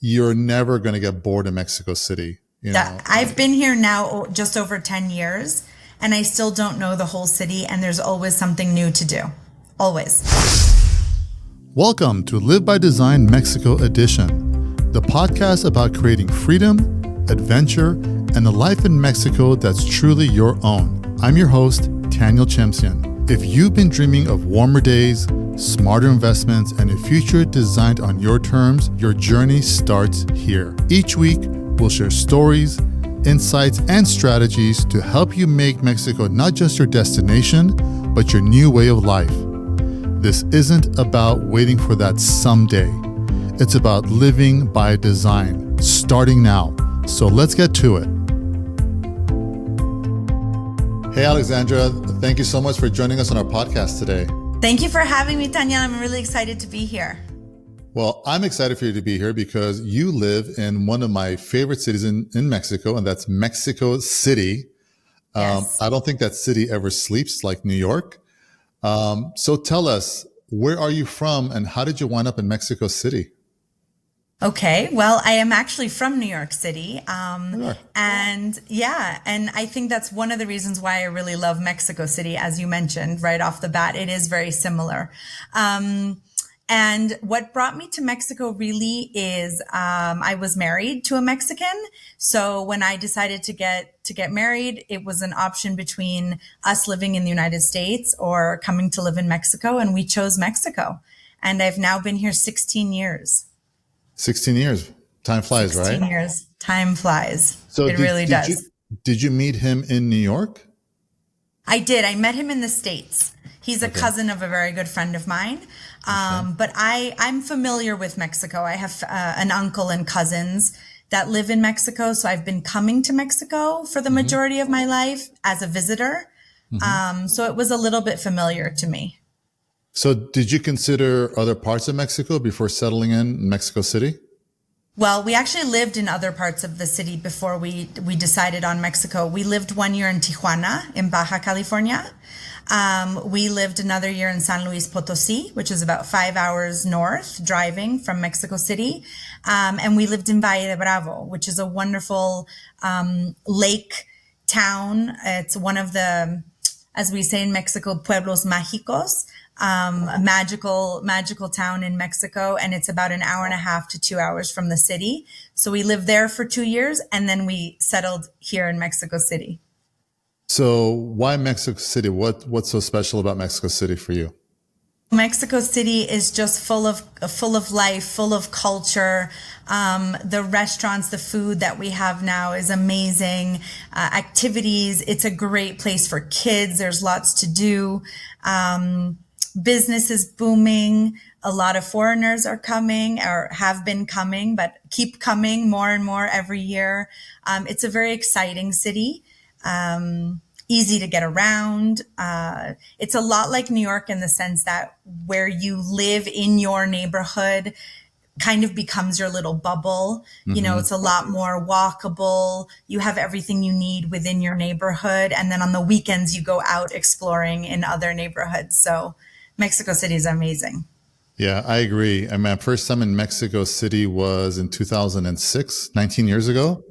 you're never going to get bored in Mexico City. I've been here now just over 10 years and I still don't know the whole city, and there's always something new to do. Always. Welcome to Live by Design Mexico Edition, the podcast about creating freedom, adventure, and a life in Mexico that's truly your own. I'm your host, Taniel Chemsian. If you've been dreaming of warmer days, smarter investments, and a future designed on your terms, your journey starts here. Each week, we'll share stories, insights, and strategies to help you make Mexico not just your destination, but your new way of life. This isn't about waiting for that someday. It's about living by design, starting now. So let's get to it. Hey, Alexandra, thank you so much for joining us on our podcast today. Thank you for having me, Tanya. I'm really excited to be here. Well, I'm excited for you to be here because you live in one of my favorite cities in Mexico, and that's Mexico City. Yes. I don't think that city ever sleeps like New York. So tell us, where are you from and how did you wind up in Mexico City? Okay, well, I am actually from New York City. You are. And I think that's one of the reasons why I really love Mexico City, as you mentioned right off the bat. It is very similar. And what brought me to Mexico really is I was married to a Mexican. So when I decided to get married, it was an option between us living in the United States or coming to live in Mexico, and we chose Mexico. And I've now been here 16 years. 16 years. Time flies, 16 right? years. Time flies. So it really does. Did you meet him in New York? I did. I met him in the States. He's a cousin of a very good friend of mine. But I'm familiar with Mexico. I have an uncle and cousins that live in Mexico. So I've been coming to Mexico for the majority of my life as a visitor. So it was a little bit familiar to me. So did you consider other parts of Mexico before settling in Mexico City? Well, we actually lived in other parts of the city before we decided on Mexico. We lived 1 year in Tijuana, in Baja California. We lived another year in San Luis Potosí, which is about 5 hours north driving from Mexico City. And we lived in Valle de Bravo, which is a wonderful lake town. It's one of the, as we say in Mexico, pueblos mágicos. A magical town in Mexico, and it's about an hour and a half to 2 hours from the city. So we lived there for 2 years, and then we settled here in Mexico City. So why Mexico City? What's so special about Mexico City for you? Mexico City is just full of life, full of culture. The restaurants, the food that we have now is amazing. Activities. It's a great place for kids. There's lots to do. Business is booming. A lot of foreigners are coming or have been coming, but keep coming more and more every year. It's a very exciting city. Easy to get around. It's a lot like New York in the sense that where you live in your neighborhood kind of becomes your little bubble. You know, it's a lot more walkable. You have everything you need within your neighborhood. And then on the weekends, you go out exploring in other neighborhoods. So Mexico City is amazing. Yeah, I agree. I mean, my first time in Mexico City was in 2006, 19 years ago.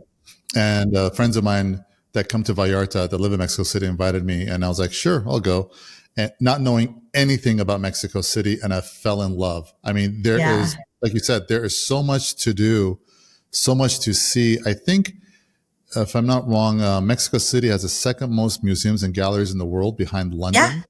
And friends of mine that come to Vallarta that live in Mexico City invited me. And I was like, sure, I'll go. And not knowing anything about Mexico City. And I fell in love. I mean, there is, like you said, there is so much to do, so much to see. I think, if I'm not wrong, Mexico City has the second most museums and galleries in the world behind London.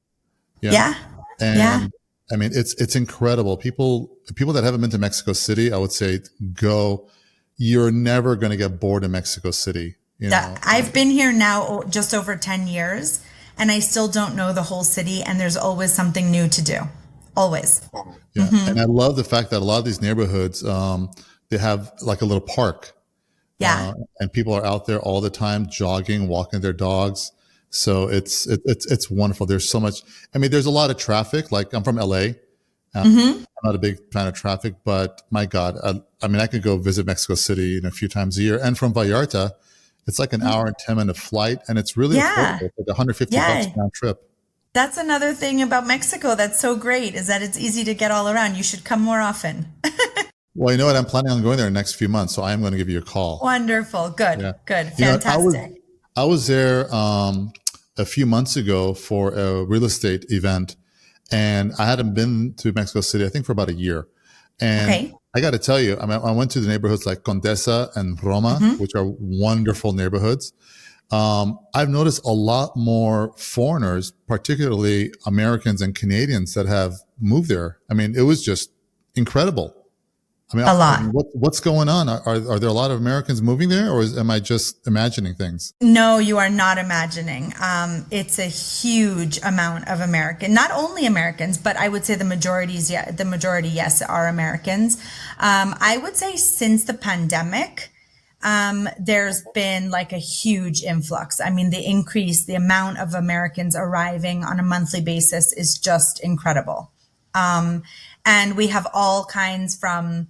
Yeah. And I mean, it's incredible. People that haven't been to Mexico City, I would say go. You're never going to get bored in Mexico City. You know? I've been here now just over 10 years and I still don't know the whole city, and there's always something new to do. Always. Yeah. And I love the fact that a lot of these neighborhoods, they have like a little park. Yeah. And people are out there all the time, jogging, walking their dogs. So it's wonderful. There's so much. I mean, there's a lot of traffic. Like I'm from LA. I'm not a big fan of traffic, but my God, I mean, I could go visit Mexico City a few times a year. And from Vallarta, it's like an hour and 10-minute flight, and it's really affordable. It's like $150 round trip. That's another thing about Mexico that's so great, is that it's easy to get all around. You should come more often. Well, you know what? I'm planning on going there in the next few months, so I am going to give you a call. Wonderful. Good. Yeah. Good. You know, Fantastic. I was there a few months ago for a real estate event, and I hadn't been to Mexico City, I think, for about a year. And Okay. I got to tell you, I mean, I went to the neighborhoods like Condesa and Roma, Hmm. which are wonderful neighborhoods. I've noticed a lot more foreigners, particularly Americans and Canadians, that have moved there. I mean, it was just incredible. I mean, A lot. what's going on? Are there a lot of Americans moving there, or am I just imagining things? No, you are not imagining. It's a huge amount of American, not only Americans, but I would say the majority, yes, are Americans. I would say since the pandemic, there's been like a huge influx. I mean, the amount of Americans arriving on a monthly basis is just incredible. And we have all kinds from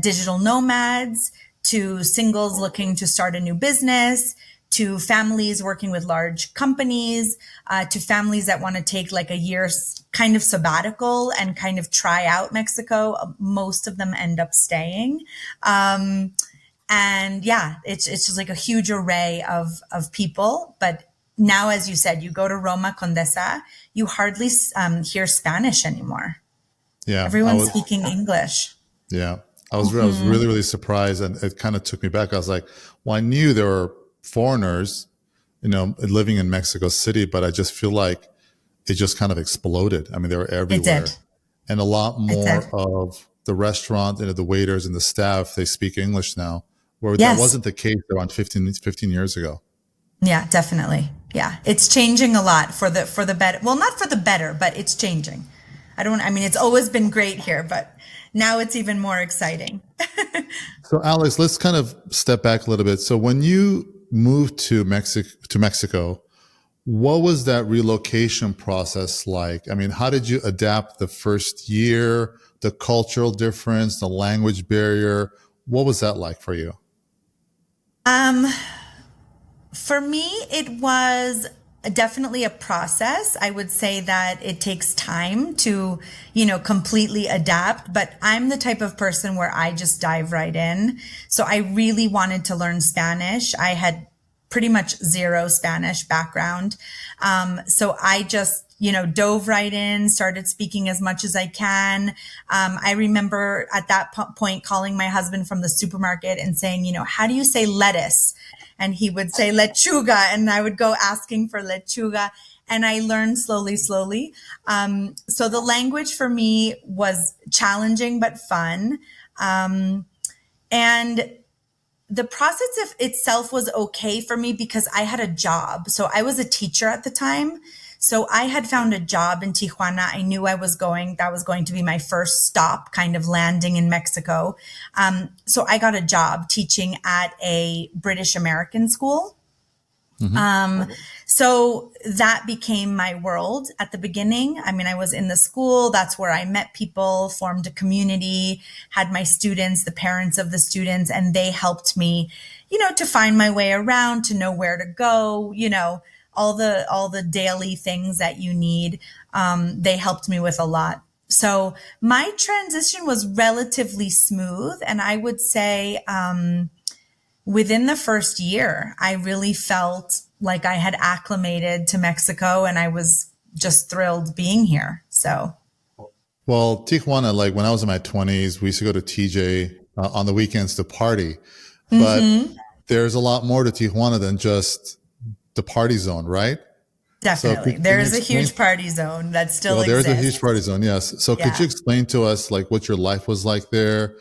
digital nomads to singles looking to start a new business, to families working with large companies, to families that want to take like a year's kind of sabbatical and kind of try out Mexico. Most of them end up staying. And yeah, it's just like a huge array of people. But now, as you said, you go to Roma Condesa, you hardly hear Spanish anymore. Yeah, Everyone's speaking English. yeah, I was really really surprised, and it kind of took me back. I was like, well, I knew there were foreigners, you know, living in Mexico City, but I just feel like it just kind of exploded. I mean, they were It everywhere, did. and a lot It more did. of the restaurant and the waiters and the staff, they speak English now, where that Yes. wasn't the case around 15 years ago. Yeah, definitely. Yeah. It's changing a lot for the better. Well, not for the better, but it's changing. I mean, it's always been great here, but now it's even more exciting. So, Alex, let's kind of step back a little bit. So, when you moved to Mexico, what was that relocation process like? I mean, how did you adapt the first year, the cultural difference, the language barrier? What was that like for you? Um, For me, it was definitely a process. I would say that it takes time to, completely adapt, but I'm the type of person where I just dive right in. So I really wanted to learn Spanish. I had pretty much zero Spanish background. So I just, dove right in, started speaking as much as I can. I remember at that point calling my husband from the supermarket and saying, how do you say lettuce? And he would say lechuga, and I would go asking for lechuga. And I learned slowly. So the language for me was challenging but fun. And the process of itself was okay for me because I had a job. So I was a teacher at the time. So I had found a job in Tijuana. I knew that was going to be my first stop, kind of landing in Mexico. So I got a job teaching at a British American school. So that became my world at the beginning. I mean, I was in the school. That's where I met people, formed a community, had my students, the parents of the students, and they helped me, to find my way around, to know where to go, all the daily things that you need. They helped me with a lot. So my transition was relatively smooth. And I would say, within the first year, I really felt like I had acclimated to Mexico and I was just thrilled being here. So, Well, Tijuana, like when I was in my 20s, we used to go to TJ on the weekends to party. But there's a lot more to Tijuana than just the party zone, right? So definitely. can There you is a explain? huge party zone that still Well, there's a huge exists. party zone, yes. So could Yeah. you explain to us like what your life was like there?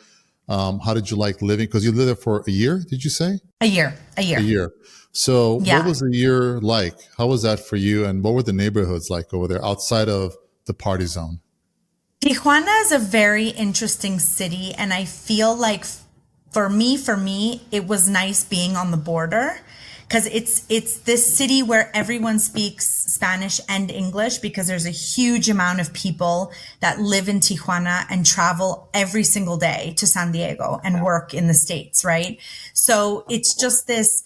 How did you like living? Because you lived there for a year, did you say? A year. A year. So what Yeah. was the year like? How was that for you? And what were the neighborhoods like over there outside of the party zone? Tijuana is a very interesting city. And I feel like for me, it was nice being on the border because it's this city where everyone speaks Spanish and English because there's a huge amount of people that live in Tijuana and travel every single day to San Diego and work in the States, right? So it's just this,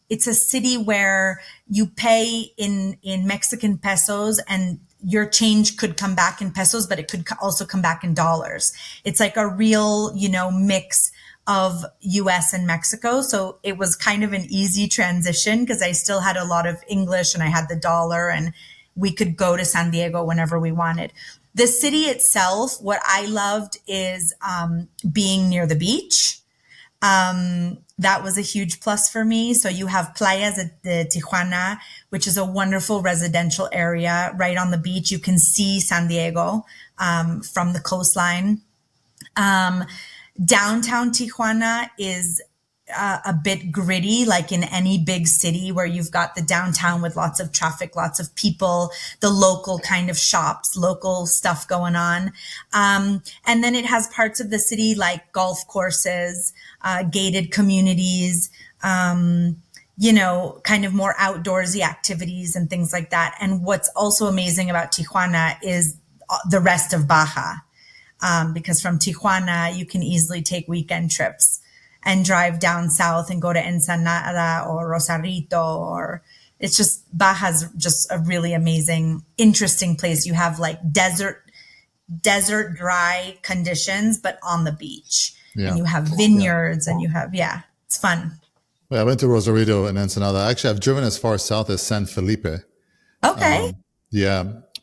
it's a city where you pay in Mexican pesos and your change could come back in pesos, but it could also come back in dollars. It's like a real, mix of US and Mexico. So it was kind of an easy transition because I still had a lot of English and I had the dollar and we could go to San Diego whenever we wanted. The city itself, what I loved is being near the beach. That was a huge plus for me. So you have playas at the Tijuana, which is a wonderful residential area right on the beach. You can see San Diego from the coastline. Downtown Tijuana is a bit gritty, like in any big city where you've got the downtown with lots of traffic, lots of people, the local kind of shops, local stuff going on. And then it has parts of the city like golf courses, gated communities, kind of more outdoorsy activities and things like that. And what's also amazing about Tijuana is the rest of Baja, because from Tijuana, you can easily take weekend trips and drive down south and go to Ensenada or Rosarito, or it's just, Baja's just a really amazing, interesting place. You have like desert dry conditions, but on the beach. Yeah. And you have vineyards and you have, it's fun. Well, I went to Rosarito and Ensenada. Actually, I've driven as far south as San Felipe. Okay.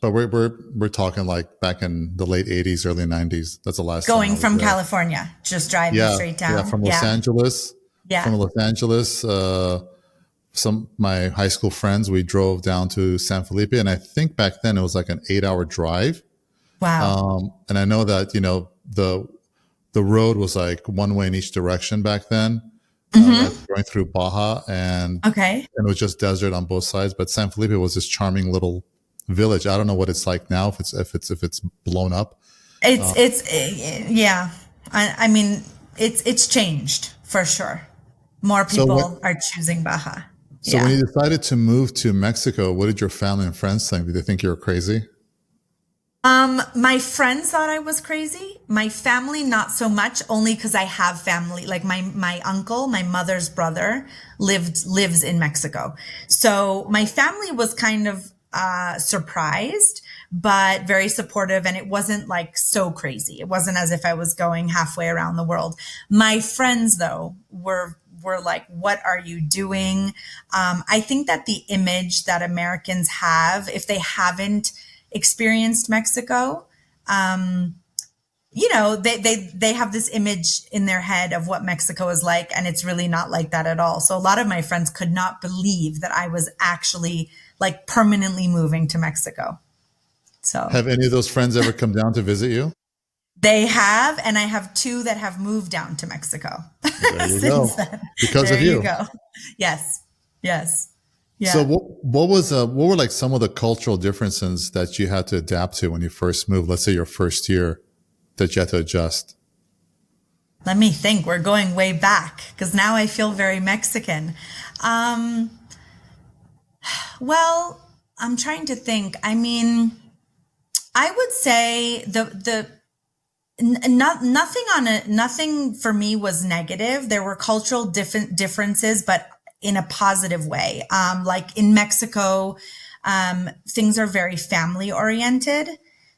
But we're talking like back in the late 80s, early 90s. That's the last going from California, just driving straight down. Yeah, from Los Angeles. Yeah. From Los Angeles, my high school friends, we drove down to San Felipe, and I think back then it was like an 8-hour drive. Wow. And I know that, the road was like one way in each direction back then. Going through Baja and it was just desert on both sides. But San Felipe was this charming little village. I don't know what it's like now, if it's blown up. It's changed for sure. More people are choosing Baja. So when you decided to move to Mexico, what did your family and friends think? Did they think you were crazy? My friends thought I was crazy. My family, not so much, only because I have family. Like my uncle, my mother's brother lives in Mexico. So my family was kind of surprised, but very supportive. And it wasn't like so crazy. It wasn't as if I was going halfway around the world. My friends, though, were like, what are you doing? I think that the image that Americans have, if they haven't experienced Mexico, they have this image in their head of what Mexico is like, and it's really not like that at all. So a lot of my friends could not believe that I was actually like permanently moving to Mexico. So have any of those friends ever come down to visit you? They have, and I have 2 that have moved down to Mexico. There you go. Because of you. There you go. Yes. Yeah. So what were like some of the cultural differences that you had to adapt to when you first moved? Let's say your first year that you had to adjust. Let me think. We're going way back because now I feel very Mexican. Well, I'm trying to think. I mean, I would say nothing for me was negative. There were cultural differences, but in a positive way. Like in Mexico, things are very family oriented.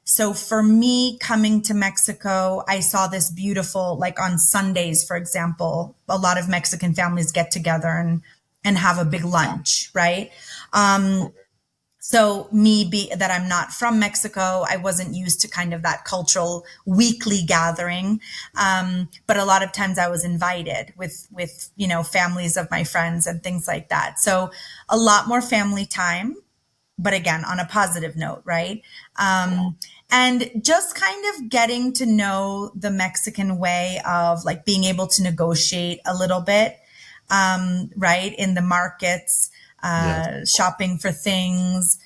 So for me coming to Mexico, I saw this beautiful, like on Sundays, for example, a lot of Mexican families get together and have a big lunch, right? So that I'm not from Mexico, I wasn't used to kind of that cultural weekly gathering. But a lot of times I was invited with, families of my friends and things like that. So a lot more family time, but again, on a positive note, right? And just kind of getting to know the Mexican way of like being able to negotiate a little bit, right? In the markets, shopping for things.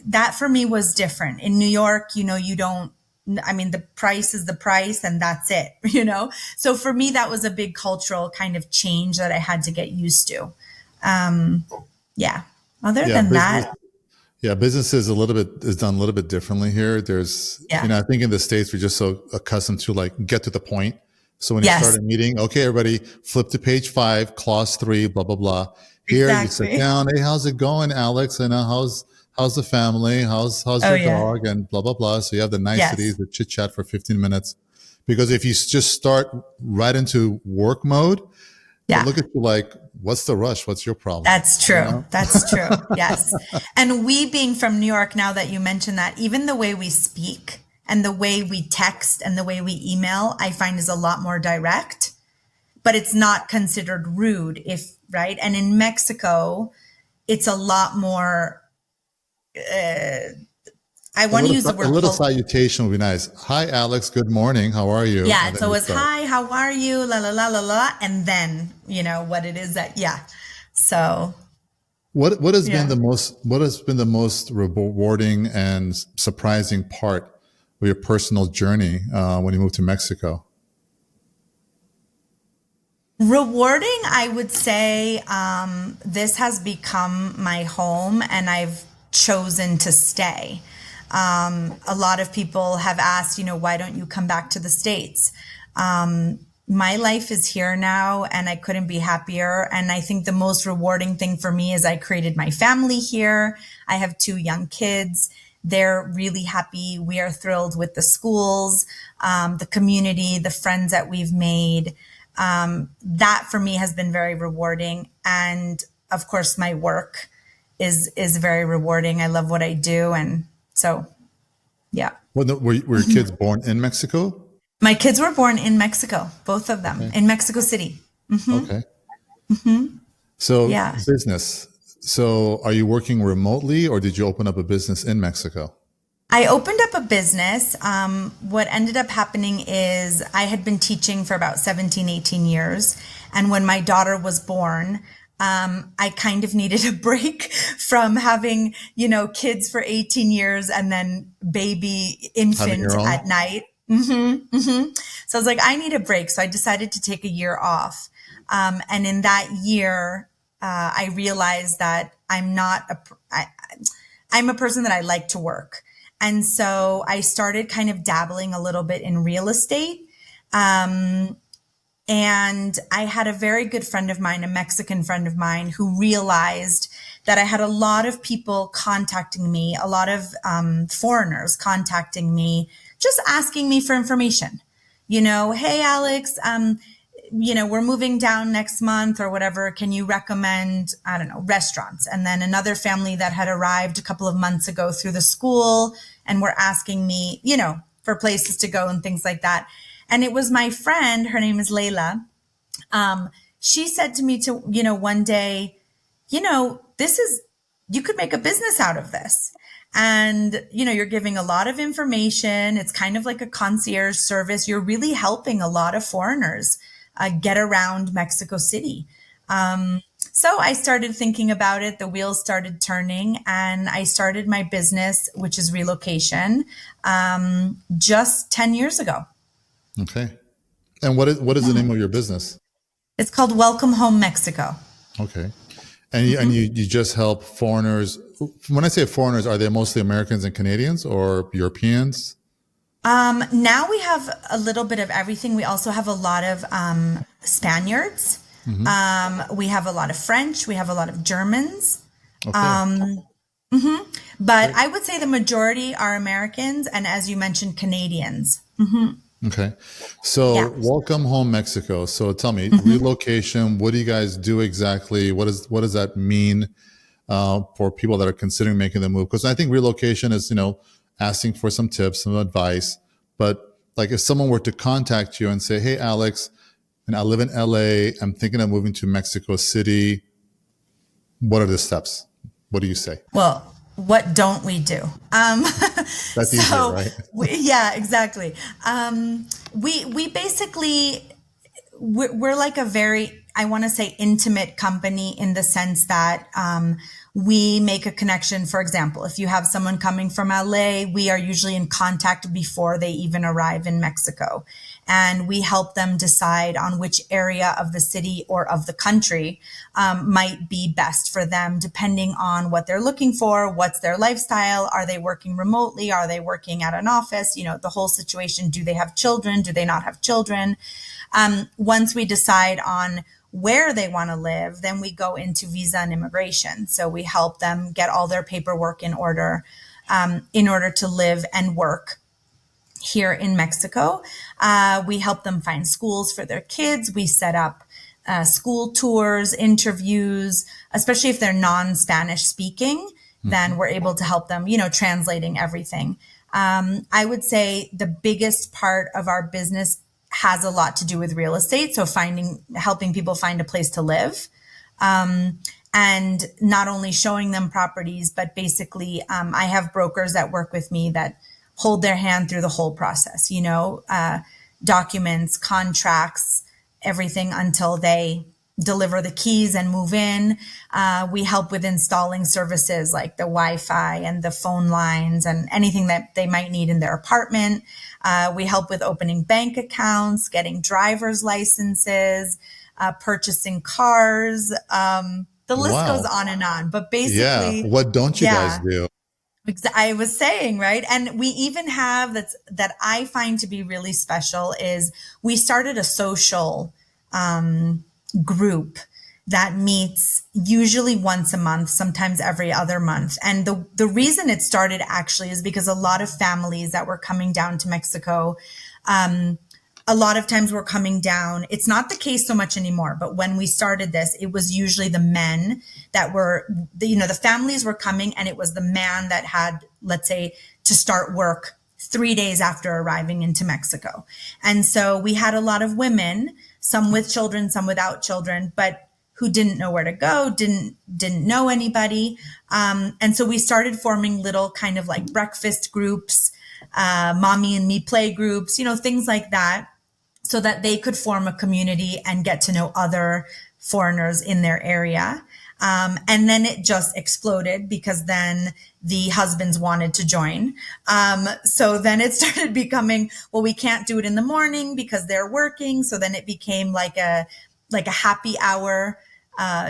That for me was different. In New York, the price is the price and that's it, So for me, that was a big cultural kind of change that I had to get used to. Other than that. Yeah, business is done a little bit differently here. There's, I think in the States, we're just so accustomed to like get to the point. So when you start a meeting, okay, everybody flip to page 5, clause 3, blah, blah, blah. Here you sit down. Hey, how's it going, Alex? And how's how's the family? How's Oh your yeah. dog? And blah, blah, blah. So you have the niceties, Yes. the chit chat for 15 minutes. Because if you just start right into work mode, they Yeah. look at you like, what's the rush? What's your problem? That's You true. know? That's true. Yes. And we being from New York, now that you mention that, even the way we speak and the way we text and the way we email, I find is a lot more direct, but it's not considered rude if, right? And in Mexico, it's a lot more, I want to use the A word little salutation would be nice. Hi, Alex. Good morning. How are you? yeah, And then so you it's start. hi, how are you? La la la la la, and then what it is that yeah. So yeah. What has been the most rewarding and surprising part of your personal journey when you moved to Mexico? Rewarding, I would say, this has become my home, and I've chosen to stay. A lot of people have asked, why don't you come back to the States? My life is here now, and I couldn't be happier. And I think the most rewarding thing for me is I created my family here. I have 2 young kids. They're really happy. We are thrilled with the schools, the community, the friends that we've made. That for me has been very rewarding. And of course, my work is very rewarding. I love what I do. And so, yeah. Were your kids born in Mexico? My kids were born in Mexico, both of them Okay. in Mexico City. Okay. So Yeah. business. So are you working remotely or did you open up a business in Mexico? I opened up a business. What ended up happening is I had been teaching for about 17, 18 years. And when my daughter was born, I kind of needed a break from having, kids for 18 years and then baby Having infant your own? at night. So I was like, I need a break. So I decided to take a year off. And in that year, I realized that I'm a person that I like to work. And so I started kind of dabbling a little bit in real estate. And I had a very good friend of mine, a Mexican friend of mine, who realized that I had a lot of people contacting me, a lot of foreigners contacting me, just asking me for information. Hey, Alex, we're moving down next month or whatever. Can you recommend, I don't know, restaurants? And then another family that had arrived a couple of months ago through the school and were asking me, for places to go and things like that. And it was my friend, her name is Layla. She said to me one day, you could make a business out of this. And, you're giving a lot of information. It's kind of like a concierge service. You're really helping a lot of foreigners get around Mexico City. So I started thinking about it. The wheels started turning, and I started my business, which is Relocation, just 10 years ago. Okay. And what is the name of your business? It's called Welcome Home Mexico. Okay. And you just help foreigners. When I say foreigners, are they mostly Americans and Canadians or Europeans? Now we have a little bit of everything. We also have a lot of Spaniards. We have a lot of French. We have a lot of Germans. Okay. But I would say the majority are Americans, and as you mentioned, Canadians. Okay. So Yeah. Welcome Home Mexico. So tell me, relocation, what do you guys do exactly? What does that mean for people that are considering making the move? Because I think relocation is, asking for some tips, some advice. But like if someone were to contact you and say, hey, Alex, and I live in LA, I'm thinking of moving to Mexico City. What are the steps? What do you say? Well, what don't we do? That's easier, right? Yeah, exactly. We basically, we're like a very, I want to say, intimate company in the sense that we make a connection. For example, if you have someone coming from LA, we are usually in contact before they even arrive in Mexico. And we help them decide on which area of the city or of the country might be best for them, depending on what they're looking for, what's their lifestyle, are they working remotely, are they working at an office, the whole situation, do they have children, do they not have children? Once we decide on where they want to live, then we go into visa and immigration. So we help them get all their paperwork in order to live and work here in Mexico. We help them find schools for their kids. We set up school tours, interviews, especially if they're non-Spanish speaking, then we're able to help them, translating everything. I would say the biggest part of our business has a lot to do with real estate. So helping people find a place to live. And not only showing them properties, but basically, I have brokers that work with me that hold their hand through the whole process, documents, contracts, everything until they deliver the keys and move in. We help with installing services like the Wi-Fi and the phone lines and anything that they might need in their apartment. We help with opening bank accounts, getting driver's licenses, purchasing cars. The list goes on and on, but basically. Yeah. What don't you guys do? I was saying, right? And we even have that I find to be really special is we started a social group that meets usually once a month, sometimes every other month. And the reason it started actually is because a lot of families that were coming down to Mexico, a lot of times we're coming down. It's not the case so much anymore, but when we started this, it was usually the men that were, the families were coming, and it was the man that had, let's say, to start work 3 days after arriving into Mexico. And so we had a lot of women, some with children, some without children, but who didn't know where to go, didn't know anybody. And so we started forming little kind of like breakfast groups, mommy and me play groups, things like that, so that they could form a community and get to know other foreigners in their area. And then it just exploded because then the husbands wanted to join. So then it started becoming, well, we can't do it in the morning because they're working. So then it became like a happy hour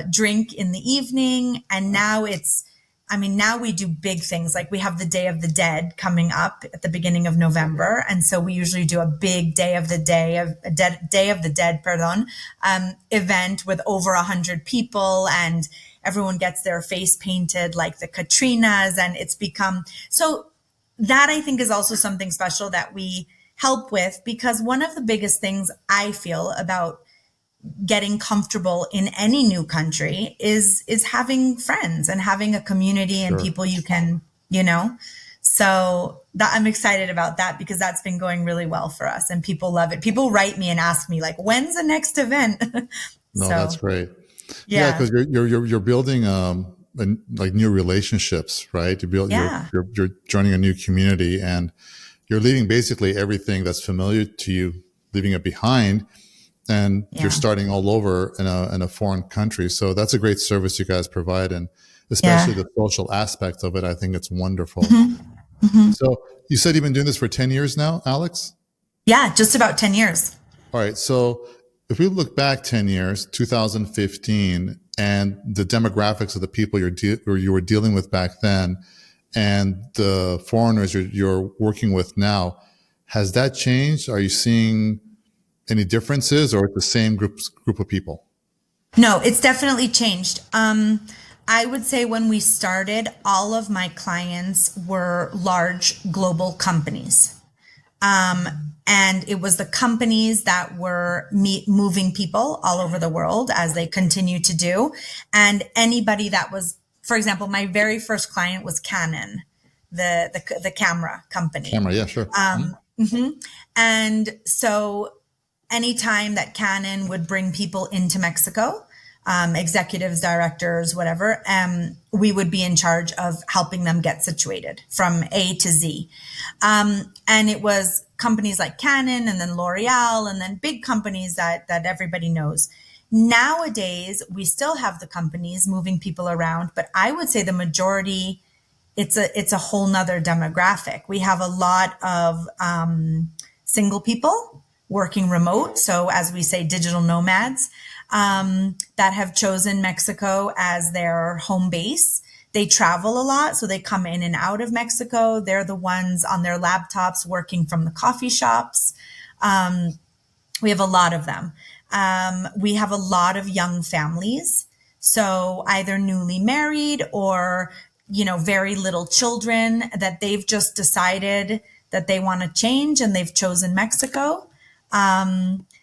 drink in the evening. And now now we do big things. Like we have the Day of the Dead coming up at the beginning of November. And so we usually do a big Day of the Dead event with over 100 people, and everyone gets their face painted like the Katrinas. And it's become, so that I think is also something special that we help with, because one of the biggest things I feel about getting comfortable in any new country is having friends and having a community and people you can, so that I'm excited about that, because that's been going really well for us and people love it. People write me and ask me like, when's the next event? No, that's great. Yeah. Cause you're building, like new relationships, right? You're joining a new community, and you're leaving basically everything that's familiar to you, leaving it behind. And you're starting all over in a foreign country. So that's a great service you guys provide. And especially the social aspect of it, I think it's wonderful. So you said you've been doing this for 10 years now, Alex? Yeah, just about 10 years. All right. So if we look back 10 years, 2015, and the demographics of the people you were dealing with back then and the foreigners you're working with now, has that changed? Are you seeing any differences, or the same group of people? No, it's definitely changed. I would say when we started, all of my clients were large global companies. And it was the companies that were moving people all over the world, as they continue to do. And anybody that was, for example, my very first client was Canon, the camera company. Camera, yeah, sure. And so anytime that Canon would bring people into Mexico, executives, directors, whatever, we would be in charge of helping them get situated from A to Z. And it was companies like Canon, and then L'Oreal, and then big companies that everybody knows. Nowadays, we still have the companies moving people around, but I would say the majority, it's a whole nother demographic. We have a lot of single people working remote. So as we say, digital nomads, that have chosen Mexico as their home base. They travel a lot, so they come in and out of Mexico. They're the ones on their laptops working from the coffee shops. We have a lot of them. We have a lot of young families. So either newly married or, very little children that they've just decided that they want to change and they've chosen Mexico.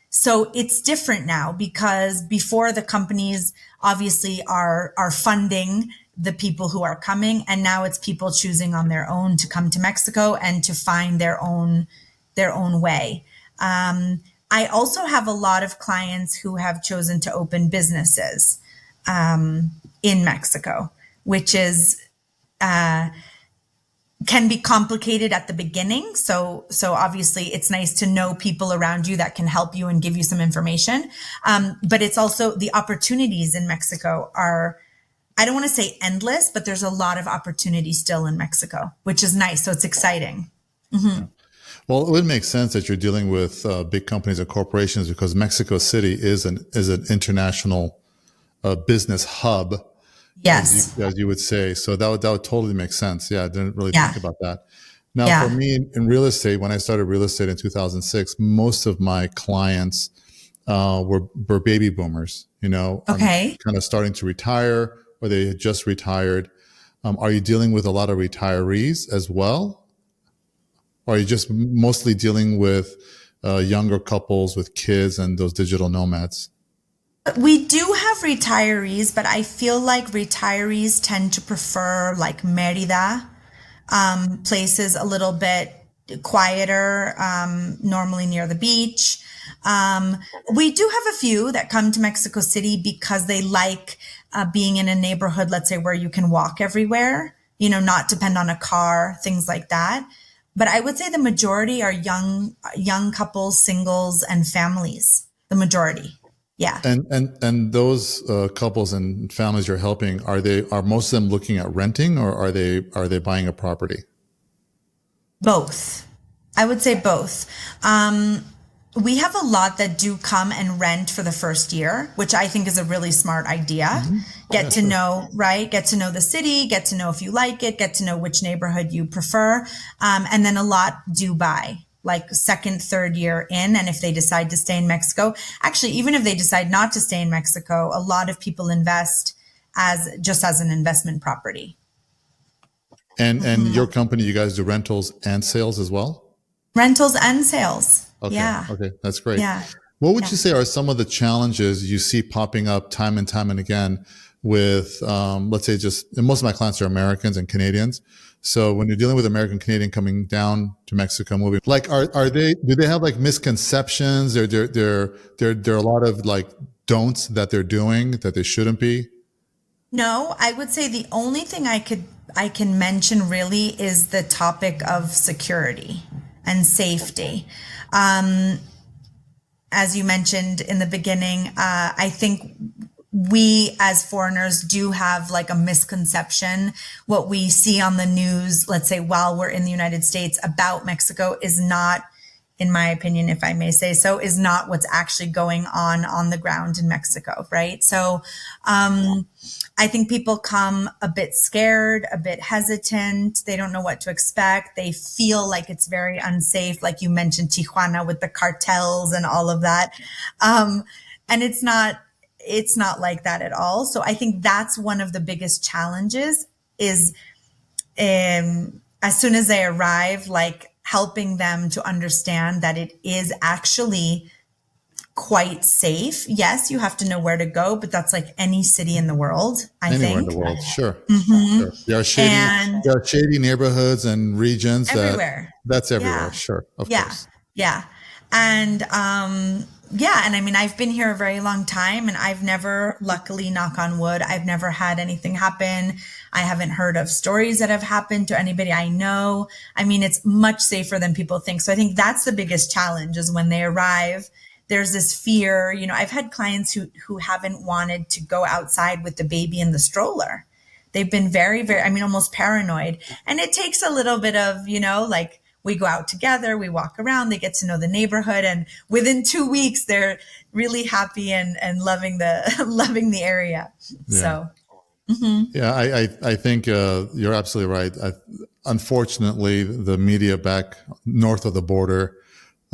So it's different now because before the companies obviously are funding the people who are coming, and now it's people choosing on their own to come to Mexico and to find their own way. I also have a lot of clients who have chosen to open businesses in Mexico, which is can be complicated at the beginning. So obviously it's nice to know people around you that can help you and give you some information. But it's also the opportunities in Mexico are, I don't want to say endless, but there's a lot of opportunity still in Mexico, which is nice. So it's exciting. Mm-hmm. Well, it would make sense that you're dealing with big companies and corporations because Mexico City is an international business hub. Yes. As you would say. So that would totally make sense. Yeah, I didn't really think about that. Now, for me in real estate, when I started real estate in 2006, most of my clients were baby boomers, Okay. kind of starting to retire or they had just retired. Are you dealing with a lot of retirees as well? Or are you just mostly dealing with younger couples with kids and those digital nomads? We do have retirees, but I feel like retirees tend to prefer like Mérida, places a little bit quieter, normally near the beach. We do have a few that come to Mexico City because they like being in a neighborhood, let's say, where you can walk everywhere, not depend on a car, things like that. But I would say the majority are young couples, singles, and families. The majority. Yeah. And those couples and families you're helping, are most of them looking at renting or are they buying a property? Both. I would say both. We have a lot that do come and rent for the first year, which I think is a really smart idea. Mm-hmm. Get to know the city, get to know if you like it, get to know which neighborhood you prefer. And then a lot do buy, like second, third year in. And if they decide to stay in Mexico, actually, even if they decide not to stay in Mexico, a lot of people invest as an investment property. And your company, you guys do rentals and sales as well? Rentals and sales. Okay. Yeah. Okay. That's great. Yeah. What would you say are some of the challenges you see popping up time and time and again with, let's say and most of my clients are Americans and Canadians. So when you're dealing with American Canadian coming down to Mexico, moving, like, do they have like misconceptions? There are a lot of like don'ts that they're doing that they shouldn't be. No, I would say the only thing I can mention really is the topic of security and safety. As you mentioned in the beginning, I think we as foreigners do have like a misconception. What we see on the news, let's say while we're in the United States about Mexico is not, in my opinion, if I may say so, is not what's actually going on the ground in Mexico, right? So I think people come a bit scared, a bit hesitant. They don't know what to expect. They feel like it's very unsafe, like you mentioned Tijuana with the cartels and all of that. And it's not like that at all. So I think that's one of the biggest challenges is as soon as they arrive, like helping them to understand that it is actually quite safe. Yes, you have to know where to go, but that's like any city in the world, I think. Anywhere in the world, sure. Mm-hmm. Sure. There are shady neighborhoods and regions everywhere. That's everywhere, sure, of course. Yeah. And and I mean, I've been here a very long time and I've never, luckily, knock on wood, I've never had anything happen. I haven't heard of stories that have happened to anybody I know. I mean, it's much safer than people think. So I think that's the biggest challenge is when they arrive, there's this fear. I've had clients who haven't wanted to go outside with the baby in the stroller. They've been very, very, almost paranoid. And it takes a little bit of, like, we go out together, we walk around, they get to know the neighborhood. And within 2 weeks, they're really happy and loving the area. Yeah. So. Mm-hmm. Yeah, I think you're absolutely right. Unfortunately, the media back north of the border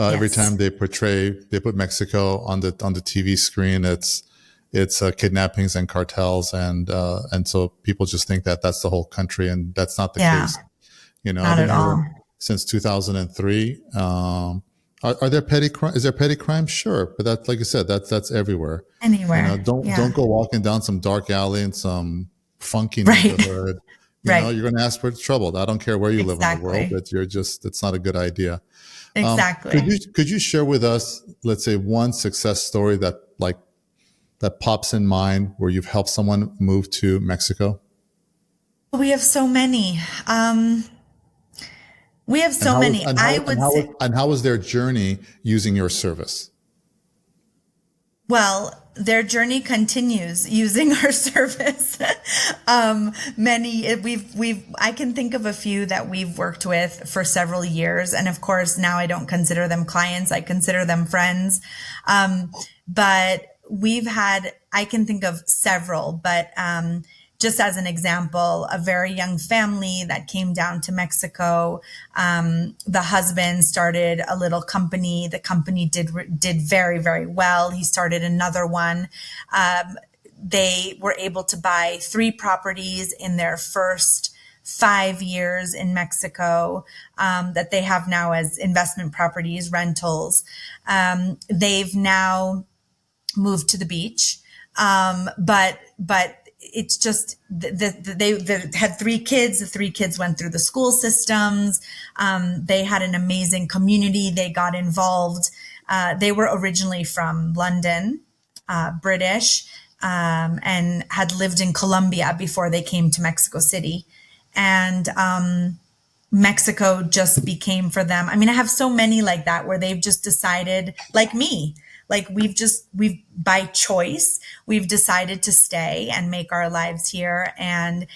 Every Yes. time they put Mexico on the TV screen, it's kidnappings and cartels, and so people just think that that's the whole country, and that's not the Yeah. case. You know, I've Not been at here all. since 2003. Are there petty crime? Is there petty crime? Sure, but that's, like you said, that's everywhere. You know, Anywhere. don't Yeah. go walking down some dark alley in some funky Right. neighborhood. You know, Right. you're going to ask for trouble. I don't care where you live in the world, Exactly. but it's not a good idea. Exactly. Could you share with us, let's say, one success story that pops in mind where you've helped someone move to Mexico? We have so many. We have And so many. I would say, how was their journey using your service? well, their journey continues using our service. I can think of a few that we've worked with for several years. And of course, now I don't consider them clients. I consider them friends. But I can think of several, but, just as an example, a very young family that came down to Mexico. The husband started a little company. The company did very, very well. He started another one. They were able to buy 3 properties in their first 5 years in Mexico, that they have now as investment properties, rentals. They've now moved to the beach. But it's just they had 3 kids. The 3 kids went through the school systems. They had an amazing community. They got involved. They were originally from London, British, and had lived in Colombia before they came to Mexico City. And Mexico just became for them. I mean, I have so many like that where they've just decided, like me, like we've by choice, we've decided to stay and make our lives here. And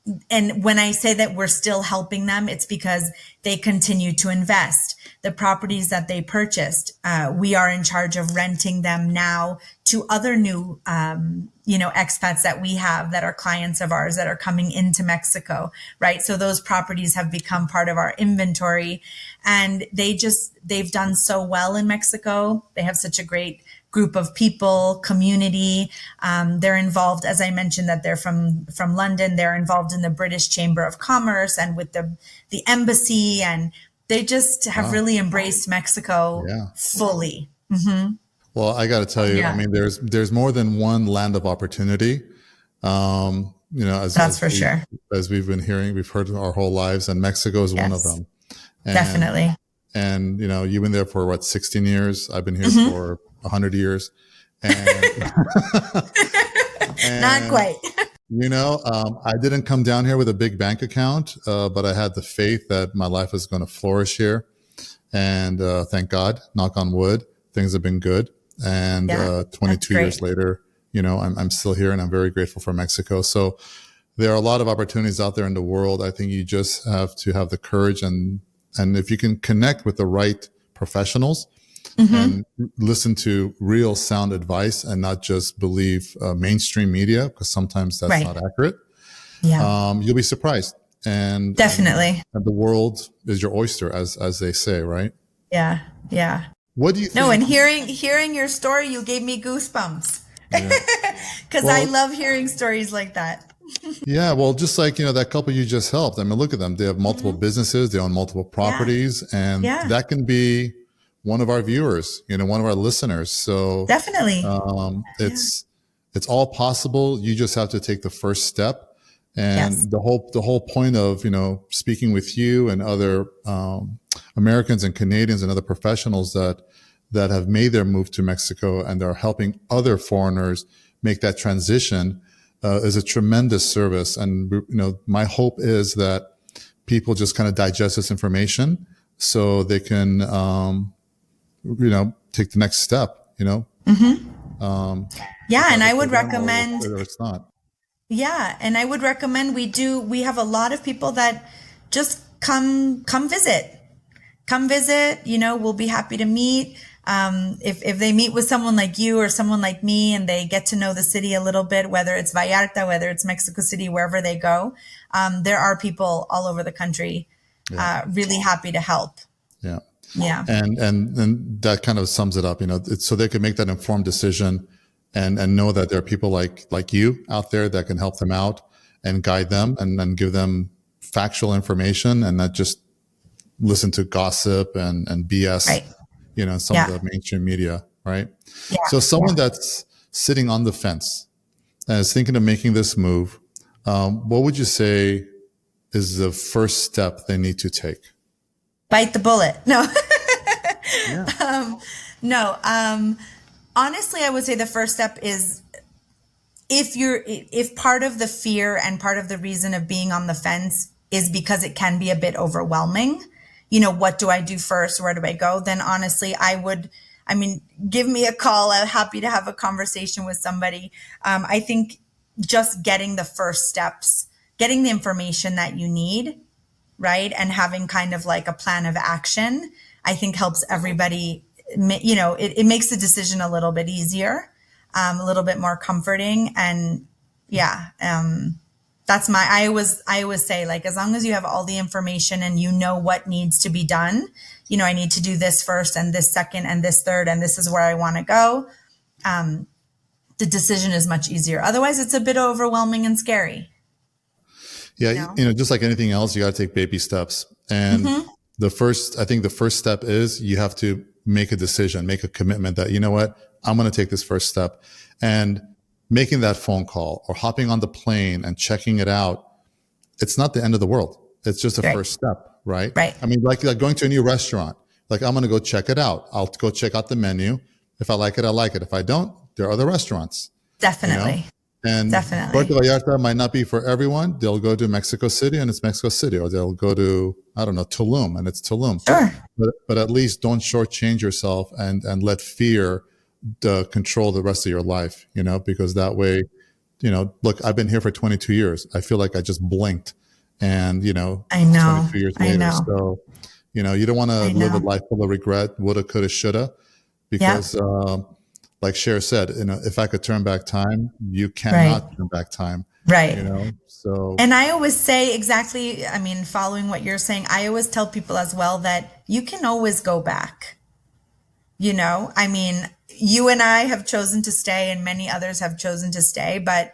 when I say that we're still helping them, it's because they continue to invest. The properties that they purchased, we are in charge of renting them now to other new, expats that we have that are clients of ours that are coming into Mexico, right? So those properties have become part of our inventory, and they've done so well in Mexico. They have such a great group of people, community. They're involved, as I mentioned, that they're from London. They're involved in the British Chamber of Commerce and with the embassy, and they just have really embraced Mexico fully. Mm-hmm. Well, I got to tell you, I mean, there's more than one land of opportunity. That's for sure. As we've been hearing, we've heard our whole lives, and Mexico is one of them. And, definitely. And you've been there for what, 16 years? I've been here for 100 years. And, not quite. I didn't come down here with a big bank account, but I had the faith that my life is going to flourish here. And thank God, knock on wood, things have been good. And 22 years later, I'm still here, and I'm very grateful for Mexico. So there are a lot of opportunities out there in the world. I think you just have to have the courage, and if you can connect with the right professionals and listen to real sound advice and not just believe mainstream media, because sometimes that's not accurate. Yeah. You'll be surprised. And definitely. And the world is your oyster, as they say, right? Yeah. Yeah. What do you think? No, and hearing your story, you gave me goosebumps. Because I love hearing stories like that. Yeah, well, just like, that couple you just helped. I mean, look at them. They have multiple businesses. They own multiple properties. And that can be one of our viewers, one of our listeners. So definitely, it's all possible. You just have to take the first step. And the whole point of, speaking with you and other Americans and Canadians and other professionals that have made their move to Mexico and are helping other foreigners make that transition is a tremendous service. And, my hope is that people just kind of digest this information so they can, take the next step, and I would recommend, or it's not. Yeah. And I would recommend we have a lot of people that just come visit, we'll be happy to meet. If they meet with someone like you or someone like me and they get to know the city a little bit, whether it's Vallarta, whether it's Mexico City, wherever they go, there are people all over the country, really happy to help. Yeah. Yeah. And that kind of sums it up, so they can make that informed decision and know that there are people like you out there that can help them out and guide them and give them factual information and not just listen to gossip and BS, Right. some of the mainstream media, right? Yeah. So someone that's sitting on the fence and is thinking of making this move, what would you say is the first step they need to take? Bite the bullet. No. Yeah. Honestly, I would say the first step is if part of the fear and part of the reason of being on the fence is because it can be a bit overwhelming, what do I do first? Where do I go? Then honestly, give me a call. I'm happy to have a conversation with somebody. I think just getting the first steps, getting the information that you need, right? And having kind of like a plan of action, I think helps everybody, it makes the decision a little bit easier, a little bit more comforting. And that's I always say, like, as long as you have all the information and you know what needs to be done, I need to do this first and this second and this third, and this is where I want to go. The decision is much easier. Otherwise, it's a bit overwhelming and scary. Yeah. Just like anything else, you got to take baby steps. And the first step is you have to make a decision, make a commitment that, I'm going to take this first step. And making that phone call or hopping on the plane and checking it out, it's not the end of the world. It's just a first step, right? Right. I mean, like going to a new restaurant, like I'm going to go check it out. I'll go check out the menu. If I like it, I like it. If I don't, there are other restaurants. Definitely. And Puerto Vallarta might not be for everyone. They'll go to Mexico City and it's Mexico City, or they'll go to, Tulum and it's Tulum. Sure. But at least don't shortchange yourself and let fear control the rest of your life, because that way, look, I've been here for 22 years. I feel like I just blinked and, I know. 22 years later. So, you don't want to live a life full of regret, woulda, coulda, shoulda, because, like Cher said, if I could turn back time, you cannot turn back time. Right. So. And I always say exactly, following what you're saying, I always tell people as well that you can always go back. You and I have chosen to stay and many others have chosen to stay, but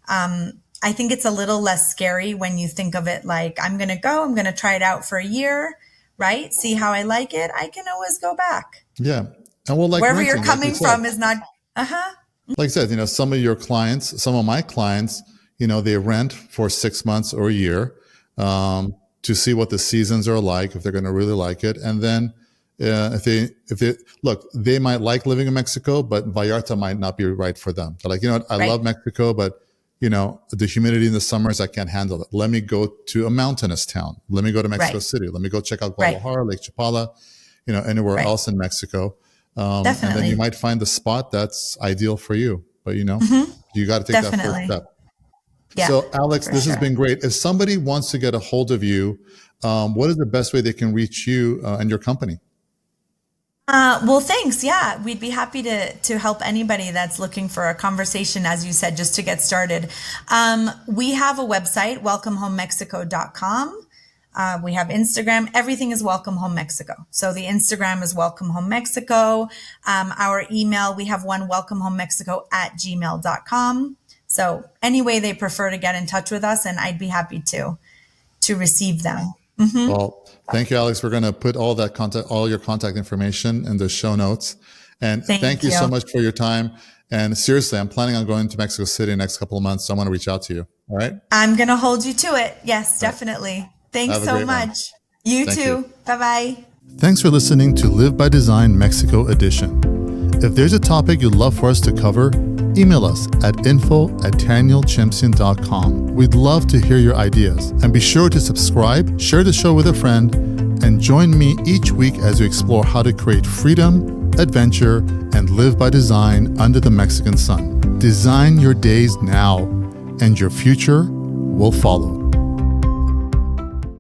I think it's a little less scary when you think of it like, I'm going to try it out for a year, right? See how I like it. I can always go back. Yeah. And wherever renting, you're coming from is not, Like I said, some of my clients, they rent for 6 months or a year to see what the seasons are like, if they're going to really like it. And then if they look, they might like living in Mexico, but Vallarta might not be right for them. They're like, I love Mexico, but the humidity in the summers, I can't handle it. Let me go to a mountainous town. Let me go to Mexico City. Let me go check out Guadalajara, Lake Chapala, anywhere else in Mexico. Definitely. And then you might find the spot that's ideal for you, but you got to take that first step. Yeah, so Alex, this has been great. If somebody wants to get a hold of you, what is the best way they can reach you and your company? Well, thanks. Yeah, we'd be happy to help anybody that's looking for a conversation, as you said, just to get started. We have a website, welcomehomemexico.com. We have Instagram. Everything is Welcome Home Mexico. So the Instagram is Welcome Home Mexico. Our email, we have one, welcomehomemexico@gmail.com. So any way they prefer to get in touch with us, and I'd be happy to receive them. Mm-hmm. Well, thank you, Alex. We're going to put all your contact information in the show notes. And thank you so much for your time. And seriously, I'm planning on going to Mexico City next couple of months. So I'm going to reach out to you. All right. I'm going to hold you to it. Yes, definitely. Thanks so much. You too. Bye-bye. Thanks for listening to Live by Design Mexico Edition. If there's a topic you'd love for us to cover, email us at info@tanielchemsian.com. We'd love to hear your ideas. And be sure to subscribe, share the show with a friend, and join me each week as we explore how to create freedom, adventure, and live by design under the Mexican sun. Design your days now, and your future will follow.